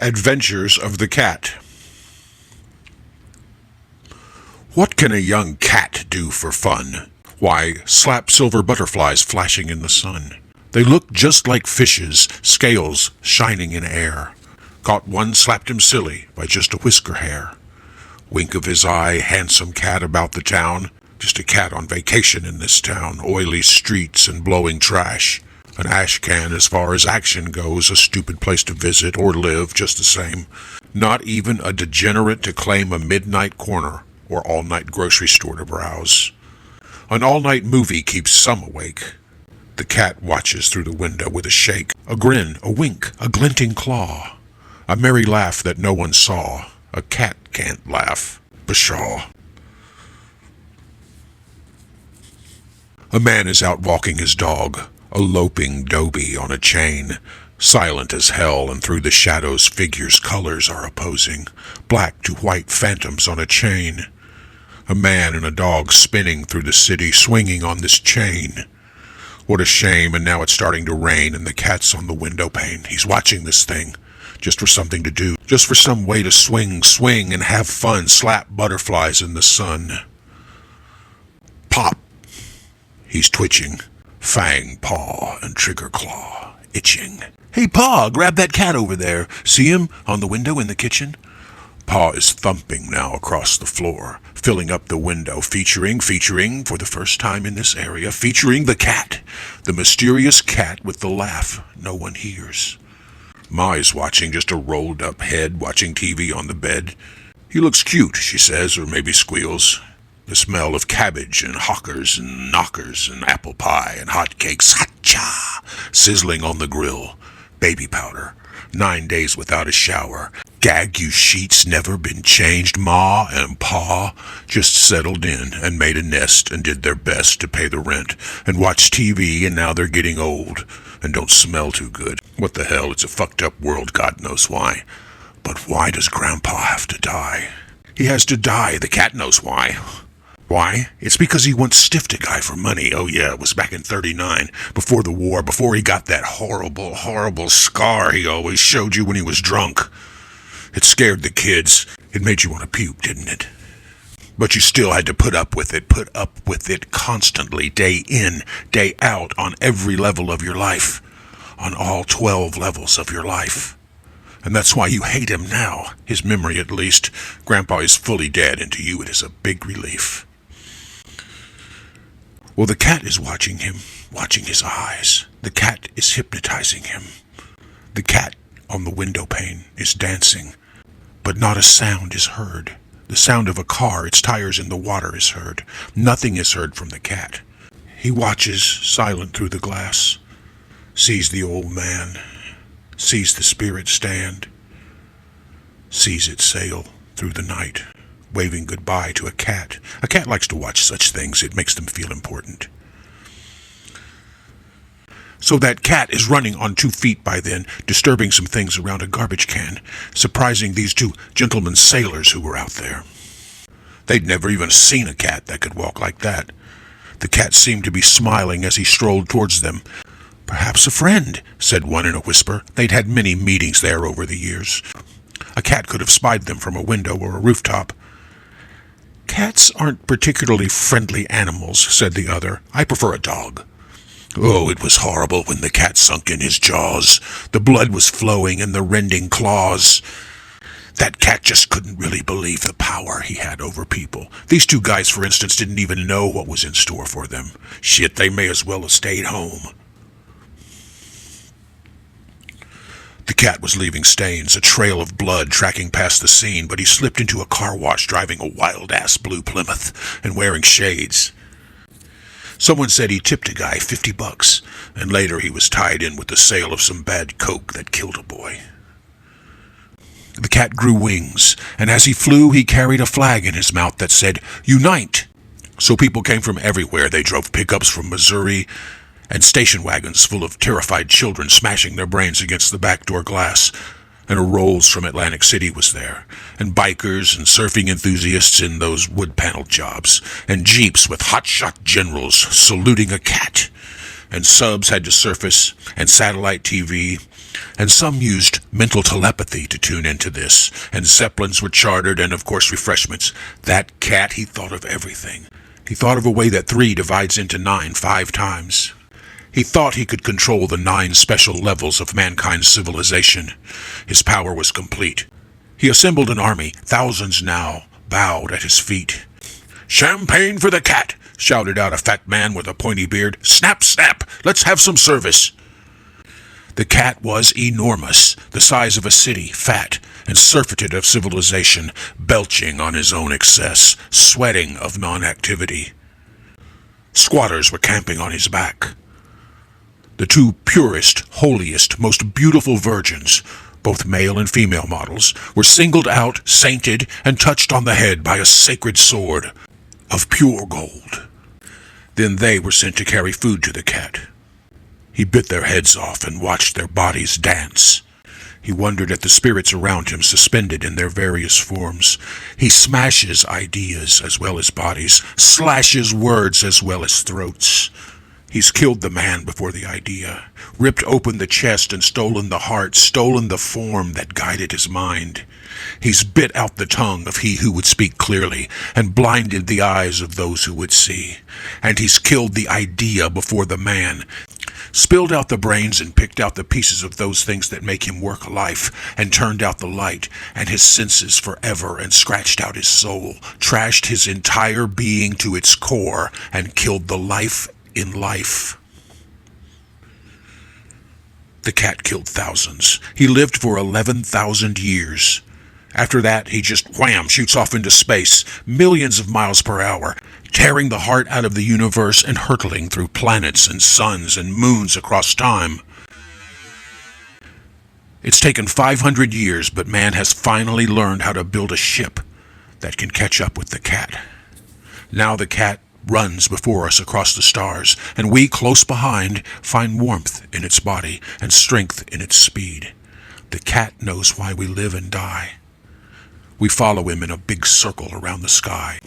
Adventures of the Cat. What can a young cat do for fun? Why, slap silver butterflies flashing in the sun. They look just like fishes, scales shining in air. Caught one, slapped him silly by just a whisker hair. Wink of his eye, handsome cat about the town. Just a cat on vacation in this town. Oily streets and blowing trash. An ash can, as far as action goes, a stupid place to visit or live just the same. Not even a degenerate to claim a midnight corner or all-night grocery store to browse. An all-night movie keeps some awake. The cat watches through the window with a shake, a grin, a wink, a glinting claw. A merry laugh that no one saw. A cat can't laugh. Pshaw. A man is out walking his dog. A loping doby on a chain, silent as hell, and through the shadows figures' colors are opposing, black to white phantoms on a chain. A man and a dog spinning through the city, swinging on this chain. What a shame, and now it's starting to rain, and the cat's on the window pane. He's watching this thing, just for something to do, just for some way to swing, and have fun, slap butterflies in the sun. Pop! He's twitching. Fang, paw, and trigger claw, itching. Hey, Paw, grab that cat over there. See him on the window in the kitchen? Paw is thumping now across the floor, filling up the window, featuring, for the first time in this area, featuring the cat, the mysterious cat with the laugh no one hears. Ma is watching, just a rolled-up head, watching TV on the bed. He looks cute, she says, or maybe squeals. The smell of cabbage and hawkers and knockers and apple pie and hot cakes, ha-cha, sizzling on the grill. Baby powder, 9 days without a shower. Gag-you sheets never been changed. Ma and Pa just settled in and made a nest and did their best to pay the rent and watch TV, and now they're getting old and don't smell too good. What the hell, it's a fucked up world, God knows why. But why does Grandpa have to die? He has to die, the cat knows why. Why? It's because he once stiffed a guy for money. Oh yeah, it was back in '39, before the war, before he got that horrible, horrible scar he always showed you when he was drunk. It scared the kids. It made you want to puke, didn't it? But you still had to put up with it constantly, day in, day out, on every level of your life, on all 12 levels of your life. And that's why you hate him now, his memory at least. Grandpa is fully dead, and to you it is a big relief. Well, the cat is watching him, watching his eyes. The cat is hypnotizing him. The cat on the window pane is dancing, but not a sound is heard. The sound of a car, its tires in the water, is heard. Nothing is heard from the cat. He watches, silent through the glass, sees the old man, sees the spirit stand, sees it sail through the night, waving goodbye to a cat. A cat likes to watch such things. It makes them feel important. So that cat is running on 2 feet by then, disturbing some things around a garbage can, surprising these 2 gentlemen sailors who were out there. They'd never even seen a cat that could walk like that. The cat seemed to be smiling as he strolled towards them. Perhaps a friend, said one in a whisper. They'd had many meetings there over the years. A cat could have spied them from a window or a rooftop. Cats aren't particularly friendly animals, said the other. I prefer a dog. Oh, it was horrible when the cat sunk in his jaws. The blood was flowing and the rending claws. That cat just couldn't really believe the power he had over people. These 2 guys, for instance, didn't even know what was in store for them. Shit, they may as well have stayed home. The cat was leaving stains, a trail of blood tracking past the scene, but he slipped into a car wash driving a wild-ass blue Plymouth and wearing shades. Someone said he tipped a guy $50, and later he was tied in with the sale of some bad coke that killed a boy. The cat grew wings, and as he flew, he carried a flag in his mouth that said, "Unite!" So people came from everywhere. They drove pickups from Missouri, and station wagons full of terrified children smashing their brains against the back door glass. And a Rolls from Atlantic City was there, and bikers and surfing enthusiasts in those wood-paneled jobs, and jeeps with hotshot generals saluting a cat. And subs had to surface, and satellite TV, And some used mental telepathy to tune into this, and zeppelins were chartered, and of course refreshments. That cat, he thought of everything. He thought of a way that 3 divides into 9 5 times. He thought he could control the 9 special levels of mankind's civilization. His power was complete. He assembled an army, thousands now, bowed at his feet. "Champagne for the cat!" shouted out a fat man with a pointy beard. "Snap, snap! Let's have some service!" The cat was enormous, the size of a city, fat, and surfeited of civilization, belching on his own excess, sweating of non-activity. Squatters were camping on his back. The 2 purest, holiest, most beautiful virgins, both male and female models, were singled out, sainted, and touched on the head by a sacred sword of pure gold. Then they were sent to carry food to the cat. He bit their heads off and watched their bodies dance. He wondered at the spirits around him suspended in their various forms. He smashes ideas as well as bodies, slashes words as well as throats. He's killed the man before the idea, ripped open the chest and stolen the heart, stolen the form that guided his mind. He's bit out the tongue of he who would speak clearly, and blinded the eyes of those who would see. And he's killed the idea before the man, spilled out the brains and picked out the pieces of those things that make him work life, and turned out the light and his senses forever, and scratched out his soul, trashed his entire being to its core, and killed the life in life. The cat killed thousands. He lived for 11,000 years. After that, he just wham, shoots off into space, millions of miles per hour, tearing the heart out of the universe and hurtling through planets and suns and moons across time. It's taken 500 years, but man has finally learned how to build a ship that can catch up with the cat. Now the cat runs before us across the stars, and we, close behind, find warmth in its body and strength in its speed. The cat knows why we live and die. We follow him in a big circle around the sky.